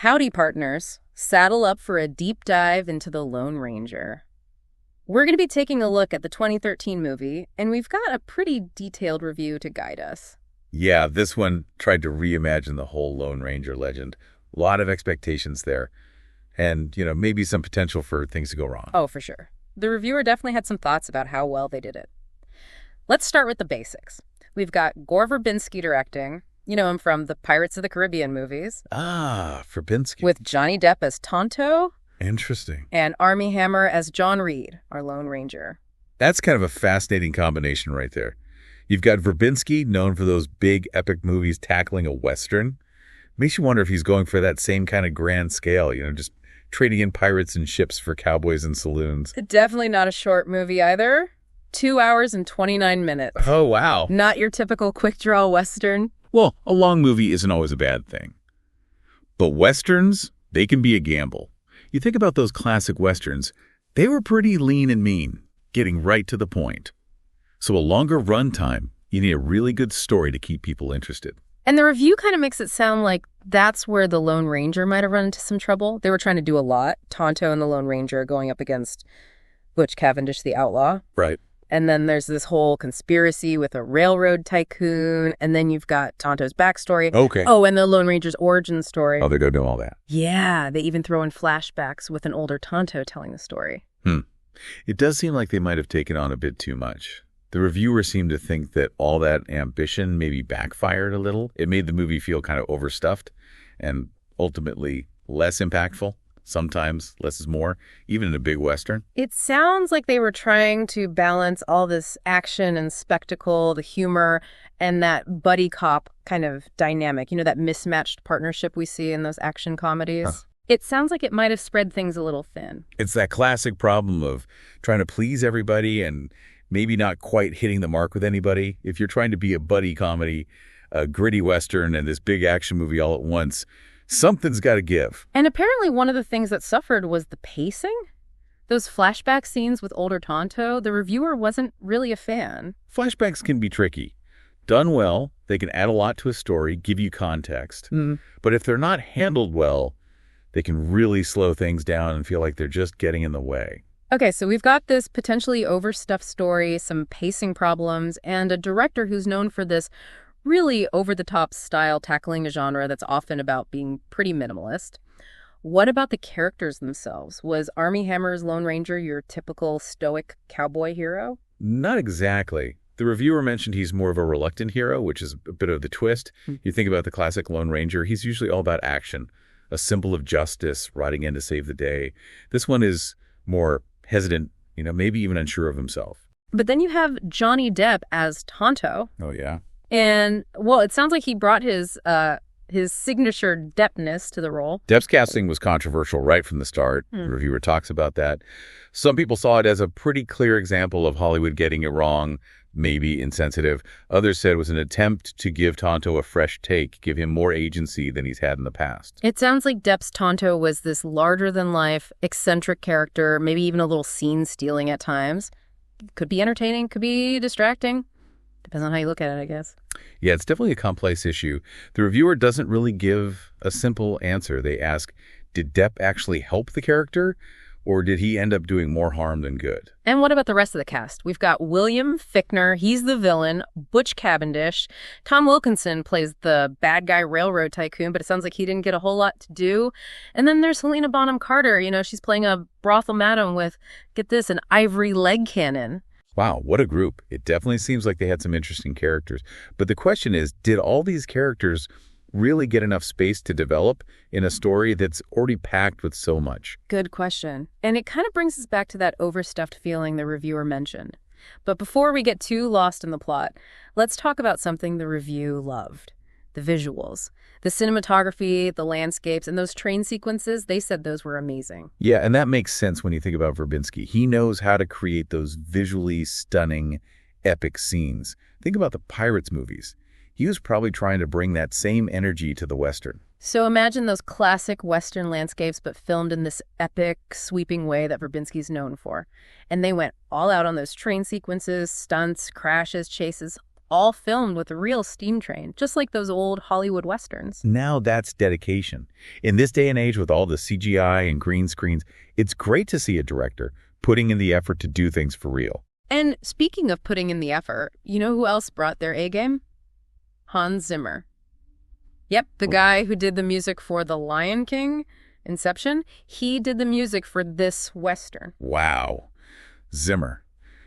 Howdy, partners. Saddle up for a deep dive into The Lone Ranger. We're going to be taking a look at the 2013 movie, and we've got a pretty detailed review to guide us. Yeah, this one tried to reimagine the whole Lone Ranger legend. A lot of expectations there. And, maybe some potential for things to go wrong. Oh, for sure. The reviewer definitely had some thoughts about how well they did it. Let's start with the basics. We've got Gore Verbinski directing. You know him from the Pirates of the Caribbean movies. Ah, Verbinski. With Johnny Depp as Tonto. Interesting. And Armie Hammer as John Reid, our Lone Ranger. That's kind of a fascinating combination right there. You've got Verbinski, known for those big epic movies tackling a Western. Makes you wonder if he's going for that same kind of grand scale, just trading in pirates and ships for cowboys and saloons. Definitely not a short movie either. 2 hours and 29 minutes. Oh, wow. Not your typical quick draw Western. Well, a long movie isn't always a bad thing. But Westerns, they can be a gamble. You think about those classic Westerns, they were pretty lean and mean, getting right to the point. So a longer runtime, you need a really good story to keep people interested. And the review kind of makes it sound like that's where the Lone Ranger might have run into some trouble. They were trying to do a lot. Tonto and the Lone Ranger going up against Butch Cavendish, the outlaw. Right. And then there's this whole conspiracy with a railroad tycoon. And then you've got Tonto's backstory. Okay. Oh, and the Lone Ranger's origin story. Oh, they're going to do all that. Yeah, they even throw in flashbacks with an older Tonto telling the story. It does seem like they might have taken on a bit too much. The reviewer seemed to think that all that ambition maybe backfired a little. It made the movie feel kind of overstuffed and ultimately less impactful. Sometimes less is more, even in a big Western. It sounds like they were trying to balance all this action and spectacle, the humor, and that buddy cop kind of dynamic, that mismatched partnership we see in those action comedies. Huh. It sounds like it might have spread things a little thin. It's that classic problem of trying to please everybody and maybe not quite hitting the mark with anybody. If you're trying to be a buddy comedy, a gritty Western, and this big action movie all at once, something's got to give. And apparently one of the things that suffered was the pacing. Those flashback scenes with older Tonto, the reviewer wasn't really a fan. Flashbacks can be tricky. Done well, they can add a lot to a story, give you context. But if they're not handled well, they can really slow things down and feel like they're just getting in the way. Okay, so we've got this potentially overstuffed story, some pacing problems, and a director who's known for this really over-the-top style tackling a genre that's often about being pretty minimalist. What about the characters themselves? Was Armie Hammer's Lone Ranger your typical stoic cowboy hero? Not exactly. The reviewer mentioned he's more of a reluctant hero, which is a bit of the twist. You think about the classic Lone Ranger, he's usually all about action, a symbol of justice, riding in to save the day. This one is more hesitant, maybe even unsure of himself. But then you have Johnny Depp as Tonto. Oh, yeah. And, well, it sounds like he brought his signature Deppness to the role. Depp's casting was controversial right from the start. The reviewer talks about that. Some people saw it as a pretty clear example of Hollywood getting it wrong, maybe insensitive. Others said it was an attempt to give Tonto a fresh take, give him more agency than he's had in the past. It sounds like Depp's Tonto was this larger-than-life, eccentric character, maybe even a little scene-stealing at times. Could be entertaining, could be distracting. Depends on how you look at it, I guess. Yeah, it's definitely a complex issue. The reviewer doesn't really give a simple answer. They ask, did Depp actually help the character, or did he end up doing more harm than good? And what about the rest of the cast? We've got William Fichtner, he's the villain, Butch Cavendish. Tom Wilkinson plays the bad guy railroad tycoon, but it sounds like he didn't get a whole lot to do. And then there's Helena Bonham Carter. She's playing a brothel madam with, get this, an ivory leg cannon. Wow, what a group. It definitely seems like they had some interesting characters. But the question is, did all these characters really get enough space to develop in a story that's already packed with so much? Good question. And it kind of brings us back to that overstuffed feeling the reviewer mentioned. But before we get too lost in the plot, let's talk about something the review loved. The visuals. The cinematography, the landscapes, and those train sequences, they said those were amazing. Yeah, and that makes sense when you think about Verbinski. He knows how to create those visually stunning, epic scenes. Think about the Pirates movies. He was probably trying to bring that same energy to the Western. So imagine those classic Western landscapes, but filmed in this epic, sweeping way that Verbinski's known for. And they went all out on those train sequences, stunts, crashes, chases, all filmed with a real steam train, just like those old Hollywood westerns. Now that's dedication. In this day and age with all the CGI and green screens, it's great to see a director putting in the effort to do things for real. And speaking of putting in the effort, you know who else brought their A-game? Hans Zimmer. Yep, the guy who did the music for The Lion King, Inception, he did the music for this Western. Wow. Zimmer.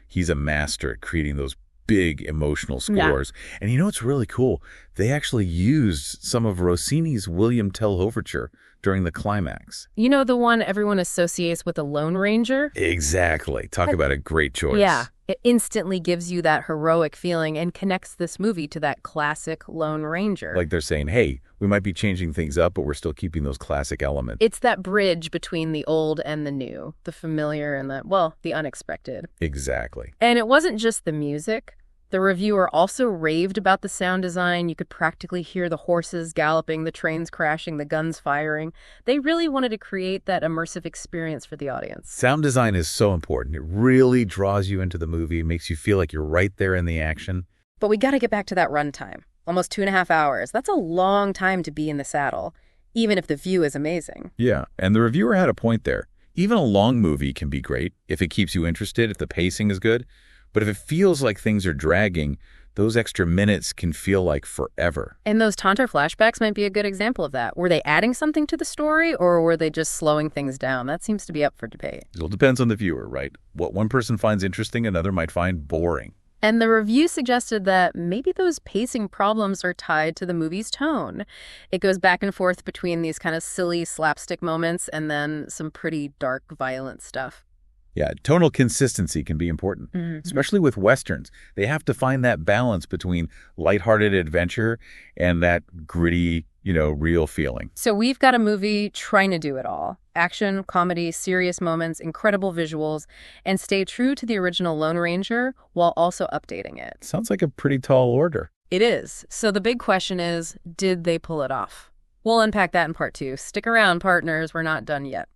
He's a master at creating those big emotional scores. Yeah. And you know what's really cool? They actually used some of Rossini's William Tell Overture during the climax. You know, the one everyone associates with a Lone Ranger? Exactly. Talk about a great choice. Yeah. It instantly gives you that heroic feeling and connects this movie to that classic Lone Ranger. Like they're saying, hey, we might be changing things up, but we're still keeping those classic elements. It's that bridge between the old and the new, the familiar and the unexpected. Exactly. And it wasn't just the music. The reviewer also raved about the sound design. You could practically hear the horses galloping, the trains crashing, the guns firing. They really wanted to create that immersive experience for the audience. Sound design is so important. It really draws you into the movie, makes you feel like you're right there in the action. But we got to get back to that runtime. Almost 2.5 hours. That's a long time to be in the saddle, even if the view is amazing. Yeah, and the reviewer had a point there. Even a long movie can be great if it keeps you interested, if the pacing is good. But if it feels like things are dragging, those extra minutes can feel like forever. And those Tonto flashbacks might be a good example of that. Were they adding something to the story, or were they just slowing things down? That seems to be up for debate. It all depends on the viewer, right? What one person finds interesting, another might find boring. And the review suggested that maybe those pacing problems are tied to the movie's tone. It goes back and forth between these kind of silly slapstick moments and then some pretty dark, violent stuff. Yeah, tonal consistency can be important, especially with Westerns. They have to find that balance between lighthearted adventure and that gritty, real feeling. So we've got a movie trying to do it all. Action, comedy, serious moments, incredible visuals, and stay true to the original Lone Ranger while also updating it. Sounds like a pretty tall order. It is. So the big question is, did they pull it off? We'll unpack that in part 2. Stick around, partners. We're not done yet.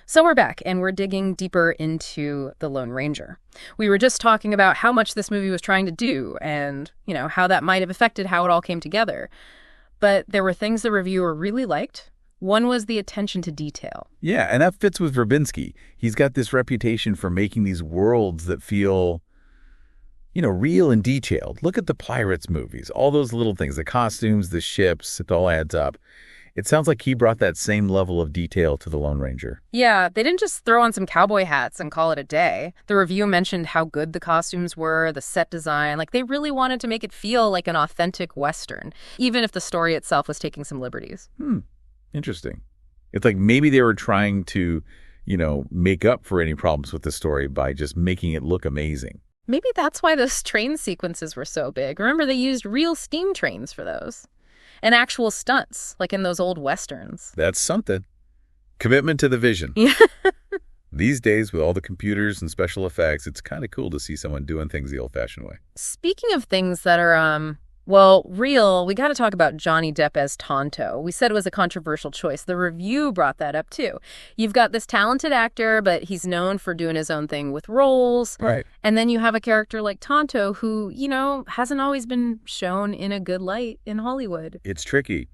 So we're back, and we're digging deeper into The Lone Ranger. We were just talking about how much this movie was trying to do and, how that might have affected how it all came together. But there were things the reviewer really liked. One was the attention to detail. Yeah, and that fits with Verbinski. He's got this reputation for making these worlds that feel, real and detailed. Look at the Pirates movies, all those little things, the costumes, the ships, it all adds up. It sounds like he brought that same level of detail to The Lone Ranger. Yeah, they didn't just throw on some cowboy hats and call it a day. The review mentioned how good the costumes were, the set design. Like, they really wanted to make it feel like an authentic Western, even if the story itself was taking some liberties. Interesting. It's like maybe they were trying to, make up for any problems with the story by just making it look amazing. Maybe that's why those train sequences were so big. Remember, they used real steam trains for those. And actual stunts, like in those old Westerns. That's something. Commitment to the vision. Yeah. These days, with all the computers and special effects, it's kind of cool to see someone doing things the old-fashioned way. Speaking of things that are, real, we got to talk about Johnny Depp as Tonto. We said it was a controversial choice. The review brought that up, too. You've got this talented actor, but he's known for doing his own thing with roles. Right. And then you have a character like Tonto who, hasn't always been shown in a good light in Hollywood. It's tricky.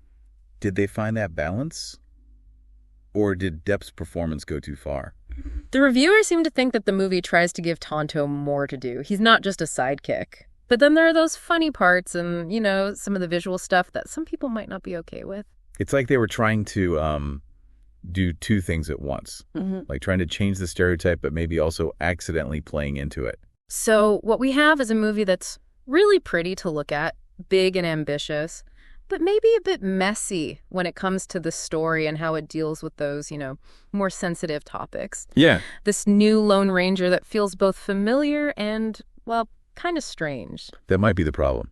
Did they find that balance? Or did Depp's performance go too far? The reviewers seem to think that the movie tries to give Tonto more to do. He's not just a sidekick. But then there are those funny parts and, some of the visual stuff that some people might not be okay with. It's like they were trying to do two things at once. Like trying to change the stereotype, but maybe also accidentally playing into it. So what we have is a movie that's really pretty to look at, big and ambitious, but maybe a bit messy when it comes to the story and how it deals with those, more sensitive topics. Yeah. This new Lone Ranger that feels both familiar and, kind of strange. That might be the problem.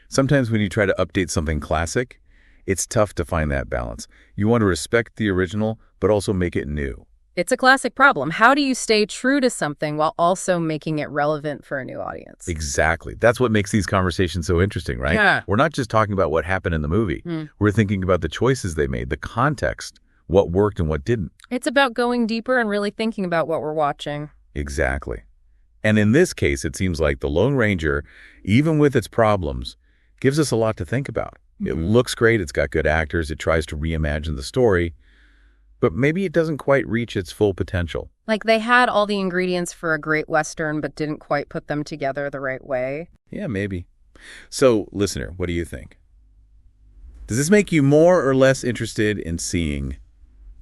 Sometimes when you try to update something classic, it's tough to find that balance. You want to respect the original, but also make it new. It's a classic problem. How do you stay true to something while also making it relevant for a new audience? Exactly. That's what makes these conversations so interesting, right? Yeah. We're not just talking about what happened in the movie. We're thinking about the choices they made, the context, what worked and what didn't. It's about going deeper and really thinking about what we're watching. Exactly. And in this case, it seems like The Lone Ranger, even with its problems, gives us a lot to think about. It looks great, it's got good actors, it tries to reimagine the story, but maybe it doesn't quite reach its full potential. Like they had all the ingredients for a great Western, but didn't quite put them together the right way. Yeah, maybe. So, listener, what do you think? Does this make you more or less interested in seeing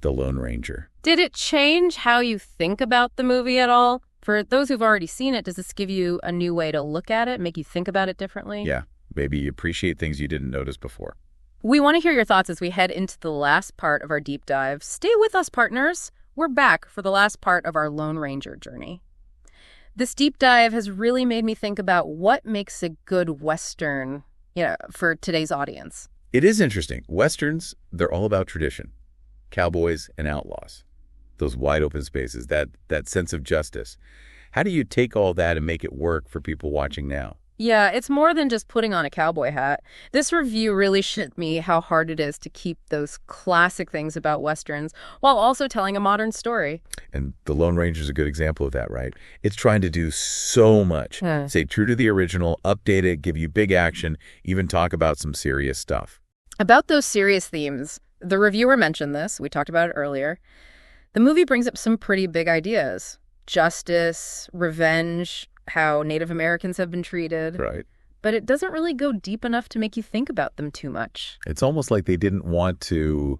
The Lone Ranger? Did it change how you think about the movie at all? For those who've already seen it, does this give you a new way to look at it, make you think about it differently? Yeah, maybe you appreciate things you didn't notice before. We want to hear your thoughts as we head into the last part of our deep dive. Stay with us, partners. We're back for the last part of our Lone Ranger journey. This deep dive has really made me think about what makes a good Western, for today's audience. It is interesting. Westerns, they're all about tradition. Cowboys and outlaws. Those wide open spaces, that sense of justice. How do you take all that and make it work for people watching now? Yeah, it's more than just putting on a cowboy hat. This review really showed me how hard it is to keep those classic things about Westerns while also telling a modern story. And The Lone Ranger is a good example of that, right? It's trying to do so much. Stay true to the original, update it, give you big action, even talk about some serious stuff. About those serious themes, the reviewer mentioned this. We talked about it earlier. The movie brings up some pretty big ideas. Justice, revenge, how Native Americans have been treated. Right. But it doesn't really go deep enough to make you think about them too much. It's almost like they didn't want to,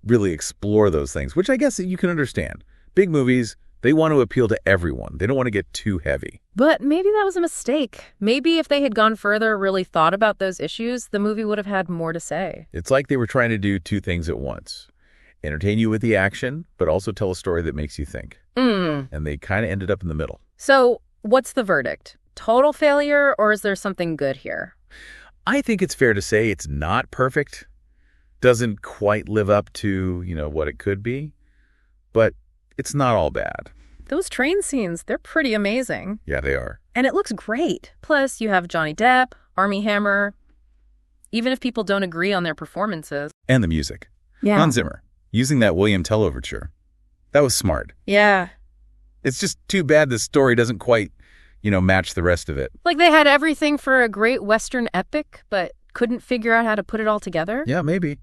really explore those things, which I guess you can understand. Big movies, they want to appeal to everyone. They don't want to get too heavy. But maybe that was a mistake. Maybe if they had gone further, really thought about those issues, the movie would have had more to say. It's like they were trying to do two things at once. Entertain you with the action, but also tell a story that makes you think. And they kind of ended up in the middle. So what's the verdict? Total failure, or is there something good here? I think it's fair to say it's not perfect. Doesn't quite live up to, what it could be. But it's not all bad. Those train scenes, they're pretty amazing. Yeah, they are. And it looks great. Plus, you have Johnny Depp, Armie Hammer, even if people don't agree on their performances. And the music. Yeah. Hans Zimmer, using that William Tell Overture. That was smart. Yeah. It's just too bad the story doesn't quite, match the rest of it. Like they had everything for a great Western epic, but couldn't figure out how to put it all together? Yeah, maybe.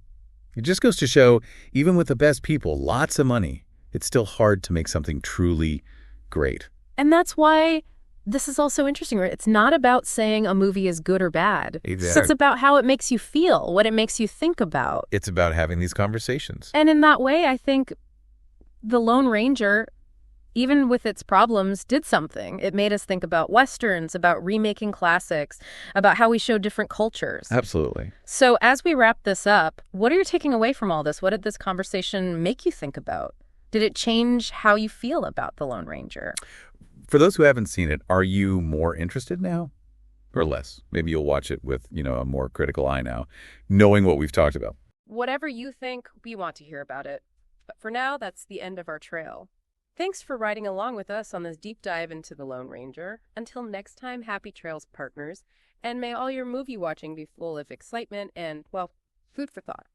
It just goes to show, even with the best people, lots of money, it's still hard to make something truly great. And that's why this is also interesting, right? It's not about saying a movie is good or bad. Exactly. It's about how it makes you feel, what it makes you think about. It's about having these conversations. And in that way, I think The Lone Ranger, even with its problems, did something. It made us think about Westerns, about remaking classics, about how we show different cultures. Absolutely. So as we wrap this up, what are you taking away from all this? What did this conversation make you think about? Did it change how you feel about The Lone Ranger? For those who haven't seen it, are you more interested now or less? Maybe you'll watch it with, a more critical eye now, knowing what we've talked about. Whatever you think, we want to hear about it. But for now, that's the end of our trail. Thanks for riding along with us on this deep dive into The Lone Ranger. Until next time, happy trails, partners. And may all your movie watching be full of excitement and, food for thought.